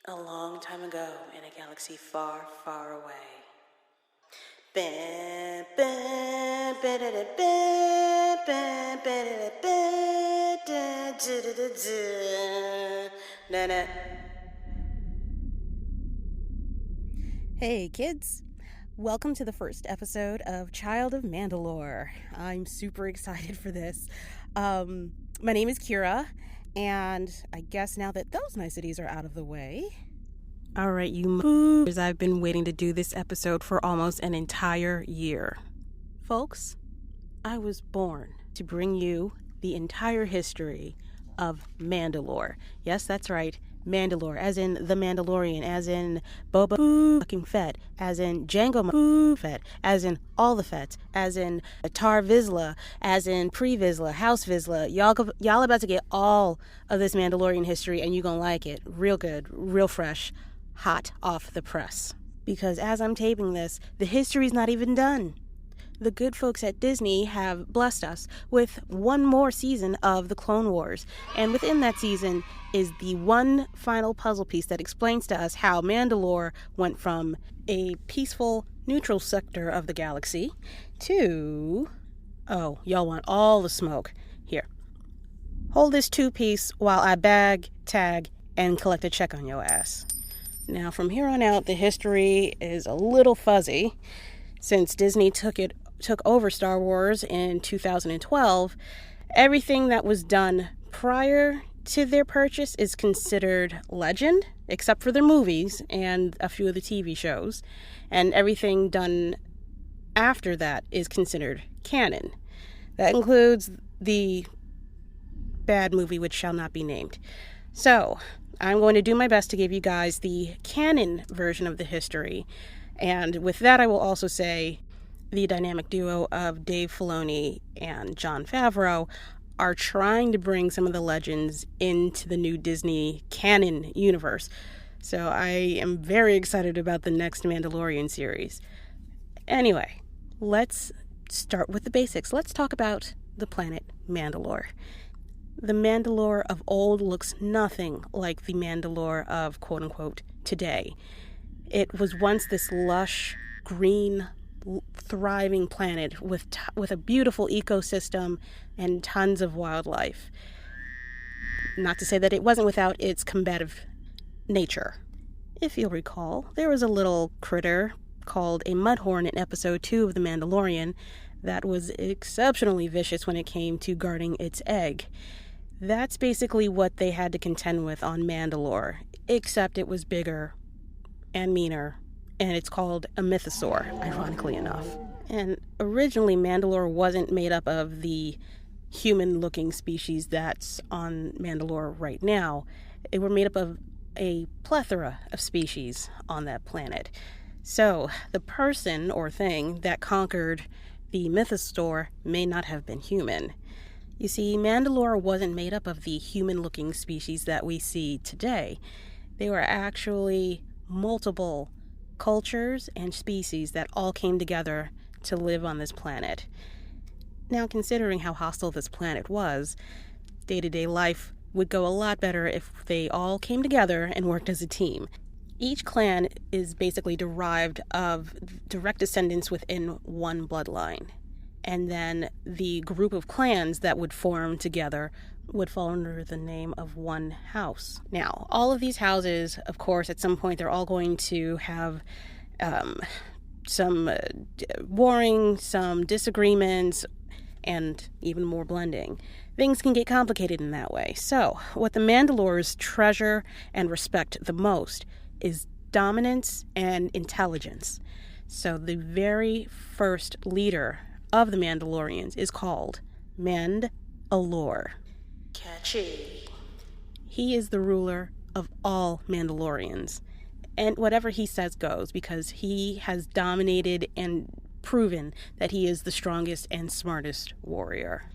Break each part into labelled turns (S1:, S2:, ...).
S1: A long time ago in a galaxy far, far away.
S2: Hey kids, welcome to the first episode of Child of Mandalore. I'm super excited for this. My name is Kira, and I guess now that those niceties are out of the way. Alright, you moos, I've been waiting to do this episode for almost an entire year. Folks, I was born to bring you the entire history of Mandalore. Yes, that's right. Mandalore, as in the Mandalorian, as in Boba fucking Fett, as in Jango Fett, as in all the Fetts, as in Tar Vizsla, as in Pre Vizsla, House Vizsla. Y'all about to get all of this Mandalorian history, and you gonna like it. Real good, real fresh, hot off the press. Because as I'm taping this, the history's not even done. The good folks at Disney have blessed us with one more season of the Clone Wars. And within that season is the one final puzzle piece that explains to us how Mandalore went from a peaceful, neutral sector of the galaxy to... Oh, y'all want all the smoke. Here. Hold this two-piece while I bag, tag, and collect a check on your ass. Now, from here on out, the history is a little fuzzy. Since Disney took over Star Wars in 2012, everything that was done prior to their purchase is considered legend, except for their movies and a few of the TV shows. And everything done after that is considered canon. That includes the bad movie which shall not be named. So, I'm going to do my best to give you guys the canon version of the history. And with that, I will also say the dynamic duo of Dave Filoni and Jon Favreau are trying to bring some of the legends into the new Disney canon universe. So I am very excited about the next Mandalorian series. Anyway, let's start with the basics. Let's talk about the planet Mandalore. The Mandalore of old looks nothing like the Mandalore of quote-unquote today. It was once this lush, green, thriving planet with a beautiful ecosystem and tons of wildlife. Not to say that it wasn't without its combative nature. If you'll recall, there was a little critter called a mudhorn in episode 2 of The Mandalorian that was exceptionally vicious when it came to guarding its egg. That's basically what they had to contend with on Mandalore, except it was bigger and meaner, and it's called a mythosaur, ironically enough. And originally, Mandalore wasn't made up of the human-looking species that's on Mandalore right now. They were made up of a plethora of species on that planet. So, the person or thing that conquered the mythosaur may not have been human. You see, Mandalore wasn't made up of the human-looking species that we see today. They were actually multiple cultures and species that all came together to live on this planet. Now, considering how hostile this planet was, day-to-day life would go a lot better if they all came together and worked as a team. Each clan is basically derived of direct descendants within one bloodline. And then the group of clans that would form together would fall under the name of one house. Now, all of these houses, of course, at some point, they're all going to have some warring, some disagreements, and even more blending. Things can get complicated in that way. So, what the Mandalores treasure and respect the most is dominance and intelligence. So, the very first leader of the Mandalorians is called Mand'alor.
S1: Catchy.
S2: He is the ruler of all Mandalorians, and whatever he says goes, because he has dominated and proven that he is the strongest and smartest warrior.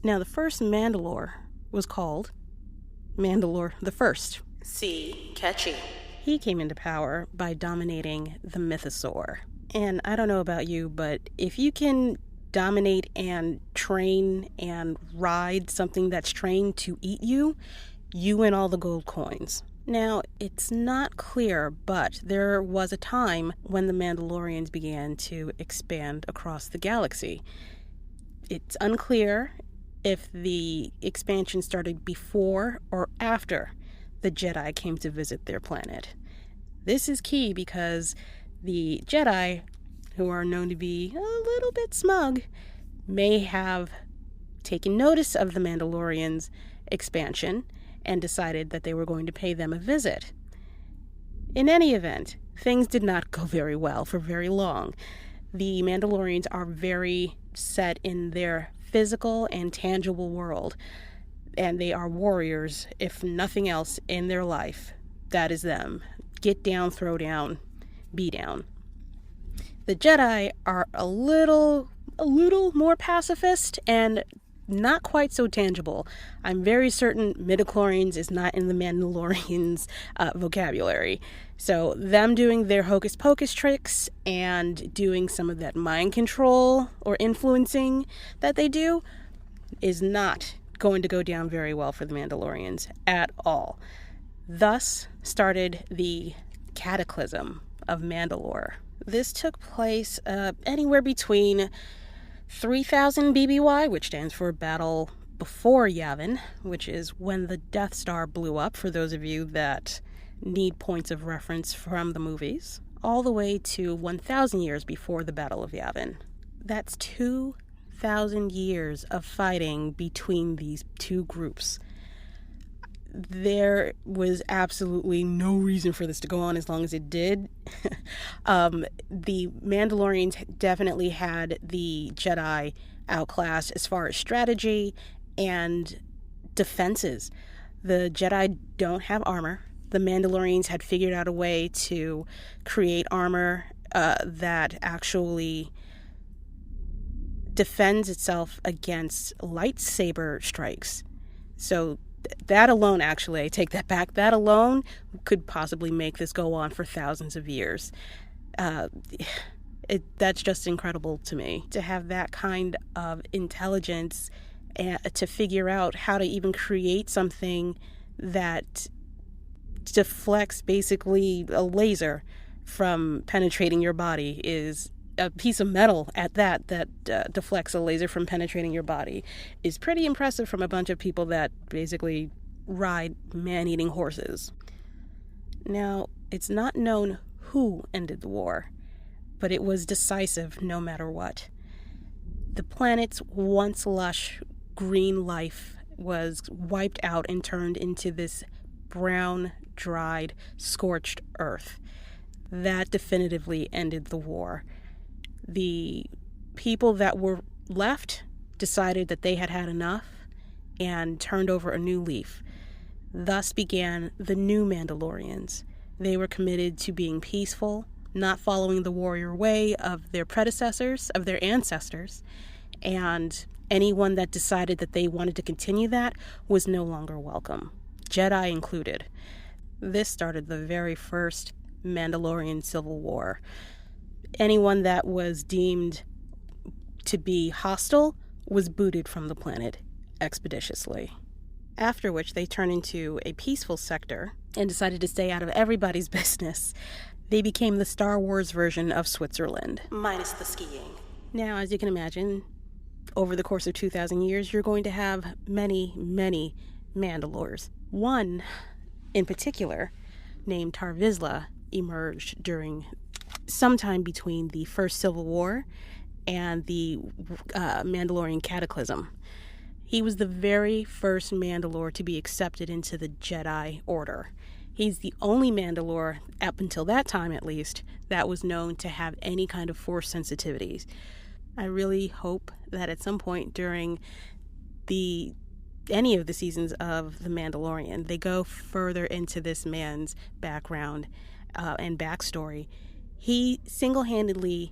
S2: Now, the first Mandalore was called Mandalore the First.
S1: See, catchy.
S2: He came into power by dominating the mythosaur. And I don't know about you, but if you can dominate and train and ride something that's trained to eat you, you win all the gold coins. Now, it's not clear, but there was a time when the Mandalorians began to expand across the galaxy. It's unclear if the expansion started before or after the Jedi came to visit their planet. This is key because the Jedi, who are known to be a little bit smug, may have taken notice of the Mandalorians' expansion and decided that they were going to pay them a visit. In any event, things did not go very well for very long. The Mandalorians are very set in their physical and tangible world, and they are warriors, if nothing else, in their life. That is them. Get down, throw down, be down. The Jedi are a little more pacifist and not quite so tangible. I'm very certain midichlorians is not in the Mandalorians' vocabulary. So them doing their hocus pocus tricks and doing some of that mind control or influencing that they do is not going to go down very well for the Mandalorians at all. Thus started the cataclysm of Mandalore. This took place anywhere between 3000 BBY, which stands for Battle Before Yavin, which is when the Death Star blew up, for those of you that need points of reference from the movies, all the way to 1000 years before the Battle of Yavin. That's 2000 years of fighting between these two groups. There was absolutely no reason for this to go on as long as it did. The Mandalorians definitely had the Jedi outclassed as far as strategy and defenses. The Jedi don't have armor. The Mandalorians had figured out a way to create armor that actually defends itself against lightsaber strikes. So that alone, actually, I take that back, that alone could possibly make this go on for thousands of years. That's just incredible to me, to have that kind of intelligence and to figure out how to even create something that deflects basically a laser from penetrating your body, is a piece of metal at that deflects a laser from penetrating your body, is pretty impressive from a bunch of people that basically ride man-eating horses. Now, it's not known who ended the war, but it was decisive no matter what. The planet's once lush green life was wiped out and turned into this brown, dried, scorched earth. That definitively ended the war. The people that were left decided that they had had enough and turned over a new leaf. Thus began the new Mandalorians. They were committed to being peaceful, not following the warrior way of their predecessors, of their ancestors, and anyone that decided that they wanted to continue that was no longer welcome, Jedi included. This started the very first Mandalorian Civil War. Anyone that was deemed to be hostile was booted from the planet expeditiously. After which they turned into a peaceful sector and decided to stay out of everybody's business. They became the Star Wars version of Switzerland.
S1: Minus the skiing.
S2: Now, as you can imagine, over the course of 2,000 years, you're going to have many, many Mandalores. One, in particular, named Tar Vizsla, emerged during sometime between the First Civil War and the Mandalorian Cataclysm. He was the very first Mandalore to be accepted into the Jedi Order. He's the only Mandalore, up until that time at least, that was known to have any kind of Force sensitivities. I really hope that at some point during any of the seasons of The Mandalorian, they go further into this man's background and backstory. He single-handedly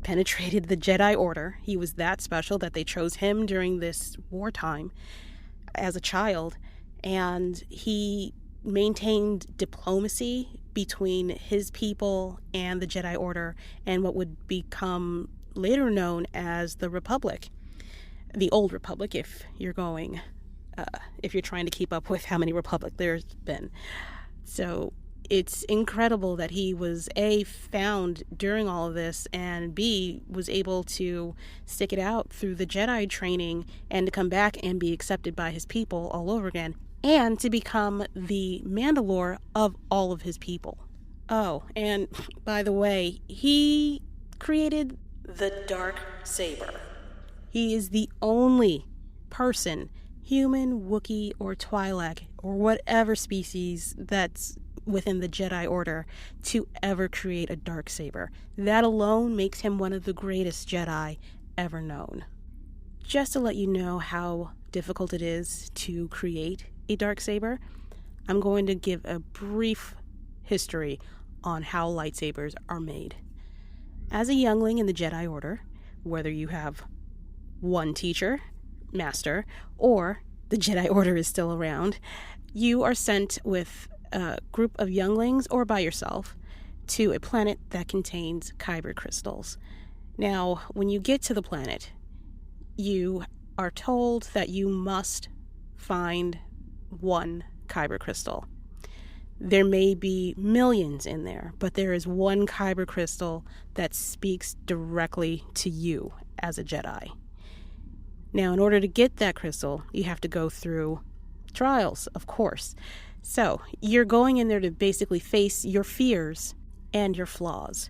S2: penetrated the Jedi Order. He was that special that they chose him during this wartime as a child, and he maintained diplomacy between his people and the Jedi Order and what would become later known as the Republic, the Old Republic, if you're trying to keep up with how many Republic there's been. So it's incredible that he was A, found during all of this, and B, was able to stick it out through the Jedi training and to come back and be accepted by his people all over again, and to become the Mandalore of all of his people. Oh, and by the way, he created
S1: The dark saber.
S2: He is the only person, human, Wookiee, or Twi'lek, or whatever species that's within the Jedi Order, to ever create a darksaber. That alone makes him one of the greatest Jedi ever known. Just to let you know how difficult it is to create a darksaber, I'm going to give a brief history on how lightsabers are made. As a youngling in the Jedi Order, whether you have one teacher, master, or the Jedi Order is still around, you are sent with a group of younglings or by yourself to a planet that contains kyber crystals. Now, when you get to the planet, you are told that you must find one kyber crystal. There may be millions in there, but there is one kyber crystal that speaks directly to you as a Jedi. Now, in order to get that crystal, you have to go through trials, of course. So, you're going in there to basically face your fears and your flaws.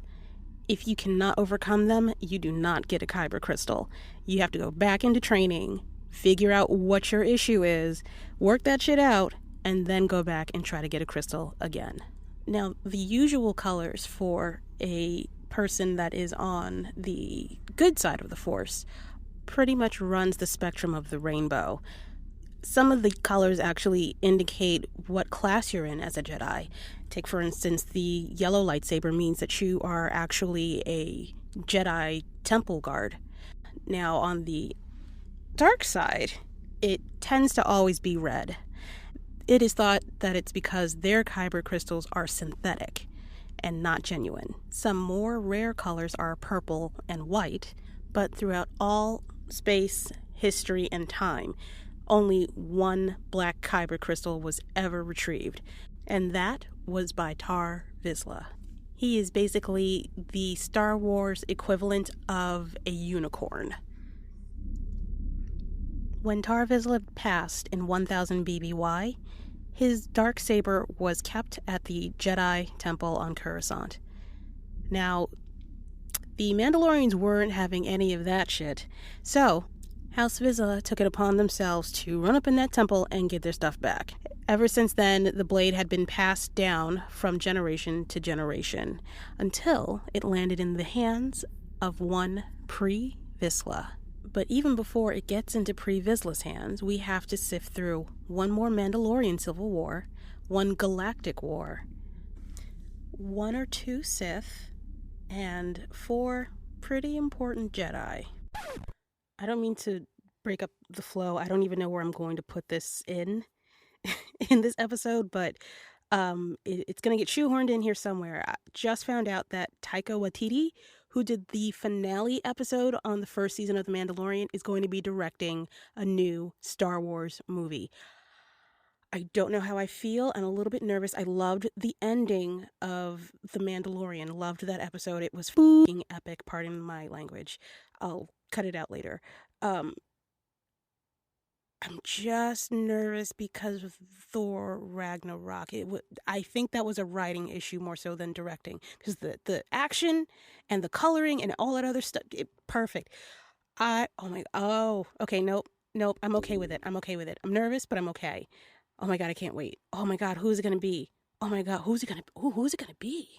S2: If you cannot overcome them, you do not get a kyber crystal. You have to go back into training, figure out what your issue is, work that shit out, and then go back and try to get a crystal again. Now, the usual colors for a person that is on the good side of the Force pretty much runs the spectrum of the rainbow. Some of the colors actually indicate what class you're in as a Jedi. Take, for instance, the yellow lightsaber means that you are actually a Jedi temple guard. Now, on the dark side, it tends to always be red. It is thought that it's because their kyber crystals are synthetic and not genuine. Some more rare colors are purple and white, but throughout all space, history, and time, only one black kyber crystal was ever retrieved, and that was by Tar Vizsla. He is basically the Star Wars equivalent of a unicorn. When Tar Vizsla passed in 1000 BBY, his darksaber was kept at the Jedi Temple on Coruscant. Now, the Mandalorians weren't having any of that shit, so House Vizsla took it upon themselves to run up in that temple and get their stuff back. Ever since then, the blade had been passed down from generation to generation until it landed in the hands of one Pre Vizsla. But even before it gets into Pre Vizsla's hands, we have to sift through one more Mandalorian civil war, one galactic war, one or two Sith, and 4 pretty important Jedi. I don't mean to break up the flow. I don't even know where I'm going to put this in this episode, but it's going to get shoehorned in here somewhere. I just found out that Taika Waititi, who did the finale episode on the first season of The Mandalorian, is going to be directing a new Star Wars movie. I don't know how I feel. I'm a little bit nervous. I loved the ending of The Mandalorian. Loved that episode. It was fucking epic, pardon my language. I'll cut it out later. I'm just nervous because of Thor Ragnarok. I think that was a writing issue more so than directing, because the action and the coloring and all that other stuff, perfect. Okay, nope, I'm okay with it. I'm nervous, but I'm okay. Oh my God, I can't wait. Oh my God, who's it gonna be? Oh my God, who's it gonna be?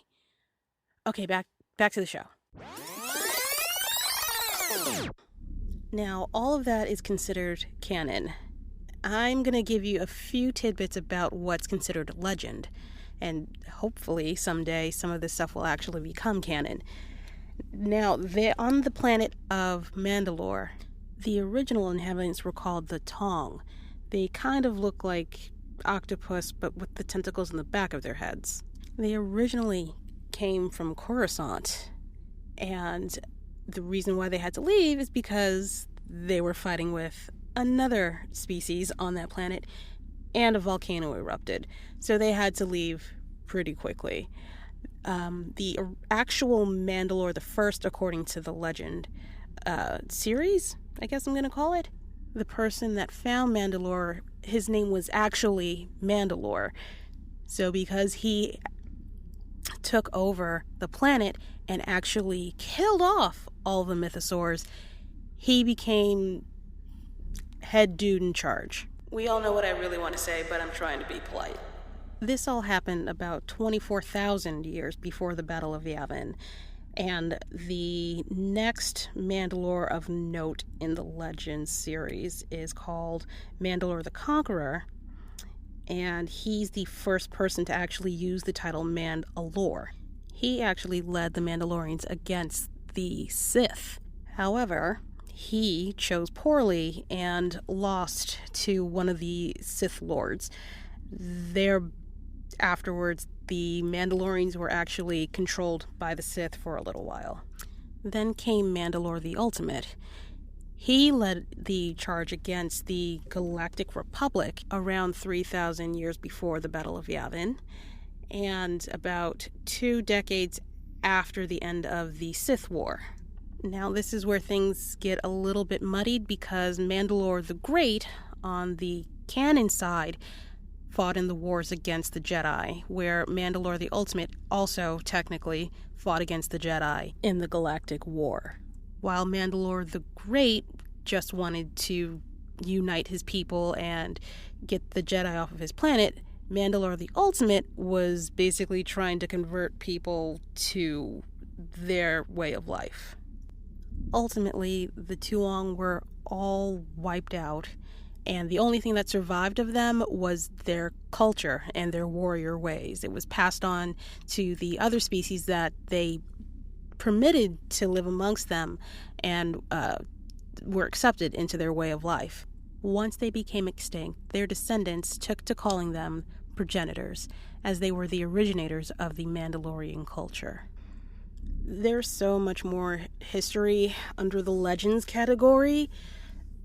S2: Okay, back to the show. Now, all of that is considered canon. I'm going to give you a few tidbits about what's considered legend, and hopefully someday some of this stuff will actually become canon. Now, on the planet of Mandalore, the original inhabitants were called the Tong. They kind of look like octopus, but with the tentacles in the back of their heads. They originally came from Coruscant, and the reason why they had to leave is because they were fighting with another species on that planet and a volcano erupted, so they had to leave pretty quickly. The actual Mandalore the First, according to the legend series, I guess I'm going to call it, the person that found Mandalore, his name was actually Mandalore. So because he took over the planet and actually killed off all the mythosaurs, he became head dude in charge.
S1: We all know what I really want to say, but I'm trying to be polite.
S2: This all happened about 24,000 years before the Battle of Yavin, and the next Mandalore of note in the Legends series is called Mandalore the Conqueror, and he's the first person to actually use the title Mandalore. He actually led the Mandalorians against the Sith. However, he chose poorly and lost to one of the Sith Lords. Afterwards, the Mandalorians were actually controlled by the Sith for a little while. Then came Mandalore the Ultimate. He led the charge against the Galactic Republic around 3,000 years before the Battle of Yavin, and about 2 decades after the end of the Sith War. Now, this is where things get a little bit muddied, because Mandalore the Great, on the canon side, fought in the wars against the Jedi, where Mandalore the Ultimate also technically fought against the Jedi in the Galactic War. While Mandalore the Great just wanted to unite his people and get the Jedi off of his planet, Mandalore the Ultimate was basically trying to convert people to their way of life. Ultimately, the Tuong were all wiped out, and the only thing that survived of them was their culture and their warrior ways. It was passed on to the other species that they permitted to live amongst them and were accepted into their way of life. Once they became extinct, their descendants took to calling them progenitors, as they were the originators of the Mandalorian culture. There's so much more history under the Legends category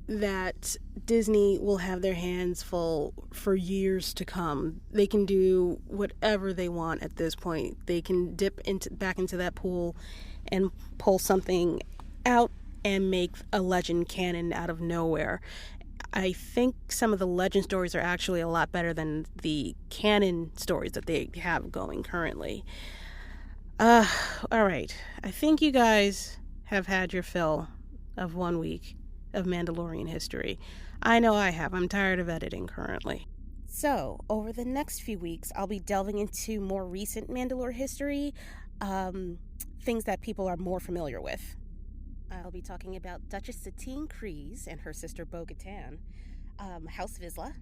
S2: that Disney will have their hands full for years to come. They can do whatever they want at this point. They can dip back into that pool and pull something out and make a legend canon out of nowhere. I think some of the legend stories are actually a lot better than the canon stories that they have going currently. All right. I think you guys have had your fill of 1 week of Mandalorian history. I know I have. I'm tired of editing currently. So, over the next few weeks, I'll be delving into more recent Mandalore history, things that people are more familiar with. I'll be talking about Duchess Satine Kryze and her sister Bo-Katan, House Vizsla,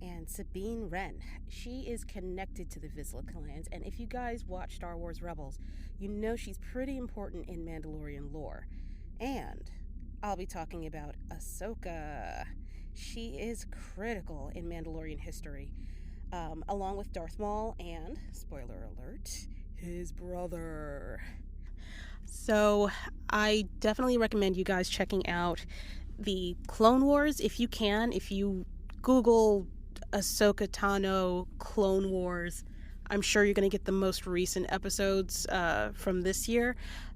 S2: and Sabine Wren. She is connected to the Vizsla clans, and if you guys watch Star Wars Rebels, you know she's pretty important in Mandalorian lore. And I'll be talking about Ahsoka. She is critical in Mandalorian history, along with Darth Maul and, spoiler alert, his brother. So I definitely recommend you guys checking out the Clone Wars if you can. If you Google Ahsoka Tano Clone Wars, I'm sure you're going to get the most recent episodes from this year.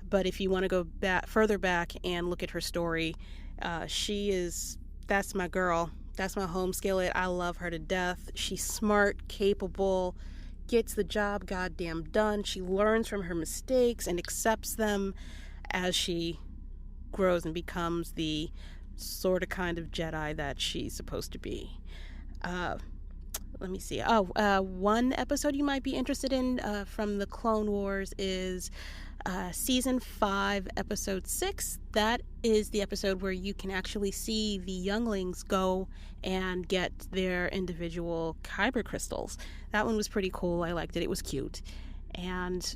S2: But if you want to go further back and look at her story, that's my girl. That's my home skillet. I love her to death. She's smart, capable, gets the job goddamn done. She learns from her mistakes and accepts them as she grows and becomes the sort of kind of Jedi that she's supposed to be. Let me see. One episode you might be interested in from the Clone Wars is Season 5, Episode 6. That is the episode where you can actually see the younglings go and get their individual kyber crystals. That one was pretty cool. I liked it. It was cute. And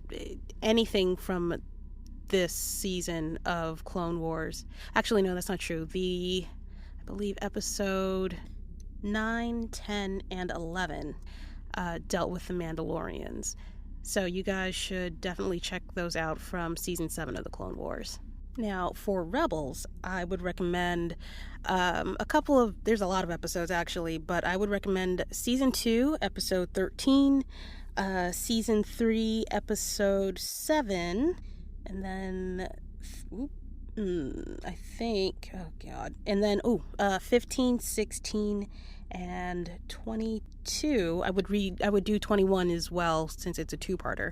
S2: anything from this season of Clone Wars... Actually, no, that's not true. I believe Episode 9, 10, and 11 dealt with the Mandalorians. So you guys should definitely check those out from Season 7 of the Clone Wars. Now, for Rebels, I would recommend there's a lot of episodes actually, but I would recommend Season 2, Episode 13, Season 3, Episode 7, and then, I think, oh God, and then, 15, 16, and 22. I would do 21 as well since it's a two-parter,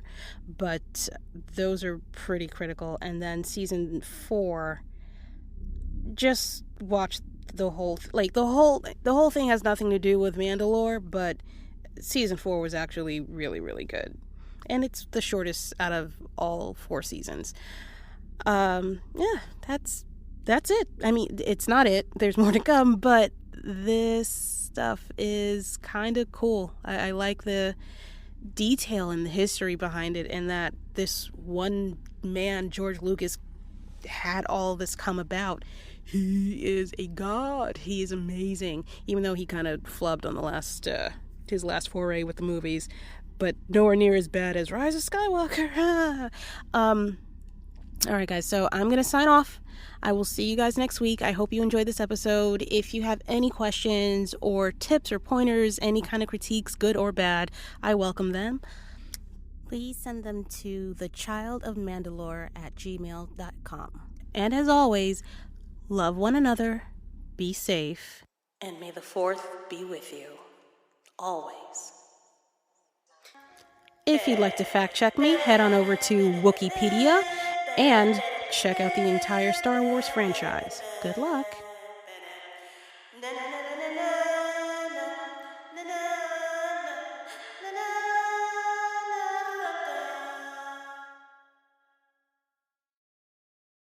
S2: but those are pretty critical. And then Season 4, just watch the whole thing has nothing to do with Mandalore, but Season 4 was actually really, really good. And it's the shortest out of all 4 seasons. Yeah, that's it. I mean, it's not it. There's more to come, but this stuff is kind of cool. I like the detail and the history behind it, and that this one man, George Lucas, had all this come about. He is a god. He is amazing, even though he kind of flubbed on his last foray with the movies, but nowhere near as bad as Rise of Skywalker. All right, guys, so I'm going to sign off. I will see you guys next week. I hope you enjoyed this episode. If you have any questions or tips or pointers, any kind of critiques, good or bad, I welcome them. Please send them to thechildofmandalore@gmail.com. And as always, love one another, be safe,
S1: And may the Fourth be with you. Always.
S2: If you'd like to fact check me, head on over to Wikipedia and check out the entire Star Wars franchise. Good luck.